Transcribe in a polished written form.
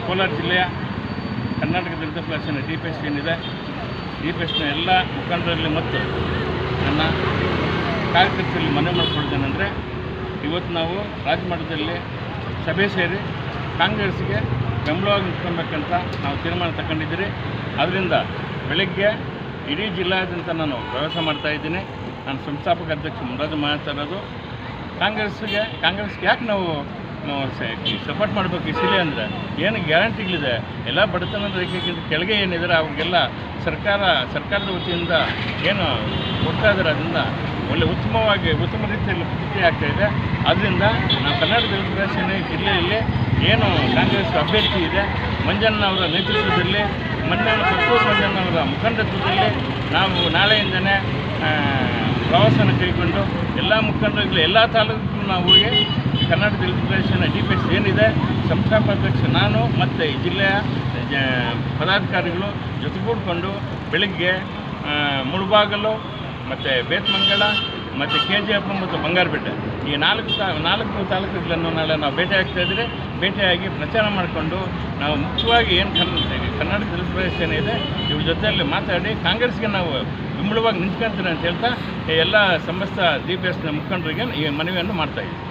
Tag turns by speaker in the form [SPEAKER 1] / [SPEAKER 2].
[SPEAKER 1] ಕೋಲಾರ ಜಿಲ್ಲೆಯ ಕರ್ನಾಟಕ ದಲಿತ federation DPS ಏನಿದೆ, DPSನ ಎಲ್ಲ ಮುಖಂಡರಲ್ಲಿ ಮತ್ತು ನನ್ನ ಕಾರ್ಯಕರ್ತರಲ್ಲಿ ಮನವಿ ಮಾಡಿಕೊಳ್ಳೋದೇನೆಂದರೆ, ಇವತ್ತು ನಾವು ರಾಜಮಠದಲ್ಲಿ ಸಭೆ ಸೇರಿ ಕಾಂಗ್ರೆಸ್ಗೆ ಬೆಂಬಲವಾಗಿ ನಿಂತ್ಕೊಬೇಕಂತ ನಾವು ತೀರ್ಮಾನ ತಗೊಂಡಿದ್ದೀರಿ. ಅದರಿಂದ ಬೆಳಗ್ಗೆ ಇಡೀ ಜಿಲ್ಲಾದ್ಯಂತ ನಾನು ಪ್ರವಾಸ ಮಾಡ್ತಾಯಿದ್ದೀನಿ. ನಾನು ಸಂಸ್ಥಾಪಕ ಅಧ್ಯಕ್ಷ ಮುರಾಜು ಮಾತಾಡೋದು ಕಾಂಗ್ರೆಸ್ಗೆ ಯಾಕೆ ನಾವು ಸಪೋರ್ಟ್ ಮಾಡಬೇಕು ಈ ಸಲ ಅಂದರೆ ಏನು ಗ್ಯಾರಂಟಿಗಳಿದೆ, ಎಲ್ಲ ಬಡತನದ ರೇಖೆಗಿಂತ ಕೆಳಗೆ ಏನಿದ್ದಾರೆ ಅವ್ರಿಗೆಲ್ಲ ಸರ್ಕಾರದ ವತಿಯಿಂದ ಏನು ಕೊಡ್ತಾ ಇದ್ದಾರೆ, ಅದರಿಂದ ಉತ್ತಮ ರೀತಿಯಲ್ಲಿ ಪ್ರತಿಕ್ರಿಯೆ ಆಗ್ತಾಯಿದೆ. ಆದ್ದರಿಂದ ನಾವು ಕರ್ನಾಟಕ ದಲಿತ ಫೆಡರೇಷನ್ ಜಿಲ್ಲೆಯಲ್ಲಿ ಏನು ಕಾಂಗ್ರೆಸ್ ಅಭ್ಯರ್ಥಿ ಇದೆ, ಮಂಜಣ್ಣ ಅವರ ನೇತೃತ್ವದಲ್ಲಿ, ಪುತ್ತೂರು ಮಂಜಣ್ಣ ಅವರ ಮುಖಂಡತ್ವದಲ್ಲಿ ನಾವು ನಾಳೆಯಿಂದನೇ ಪ್ರವಾಸನ ಕೈಗೊಂಡು ಎಲ್ಲ ಮುಖಂಡರುಗಳು ಎಲ್ಲ ತಾಲೂಕು ನಾವು ಹೋಗಿ ಕರ್ನಾಟಕ ದಲಿತ ಫೆಡರೇಷನ್ DPS ಏನಿದೆ ಸಂಸ್ಥಾಪಕಾಧ್ಯಕ್ಷ ನಾನು ಮತ್ತು ಈ ಜಿಲ್ಲೆಯ ಪದಾಧಿಕಾರಿಗಳು ಜೊತೆಗೂಡಿಕೊಂಡು ಬೆಳಗ್ಗೆ ಮುಳಬಾಗಲು ಮತ್ತು ಬೇತಮಂಗಲ ಮತ್ತು KGF ಮತ್ತು ಬಂಗಾರಪೇಟೆ ಈ ನಾಲ್ಕು ತಾಲೂಕುಗಳನ್ನು ನಾಳೆ ನಾವು ಭೇಟಿಯಾಗ್ತಾಯಿದ್ರೆ ಭೇಟಿಯಾಗಿ ಪ್ರಚಾರ ಮಾಡಿಕೊಂಡು ನಾವು ಮುಖ್ಯವಾಗಿ ಏನು ಕರ್ನಾಟಕ ದಲಿತ ಫೆಡರೇಷನ್ ಇದೆ ಇವ್ರ ಜೊತೆಯಲ್ಲಿ ಮಾತಾಡಿ ಕಾಂಗ್ರೆಸ್ಗೆ ನಾವು ಬೆಂಬಲವಾಗಿ ನಿಂತ್ಕೊಂತೀವಿ ಅಂತ ಹೇಳ್ತಾ ಎಲ್ಲ ಸಮಸ್ತ DPSನ ಮುಖಂಡರಿಗೆ ಈ ಮನವಿಯನ್ನು ಮಾಡ್ತಾಯಿದ್ದೀವಿ.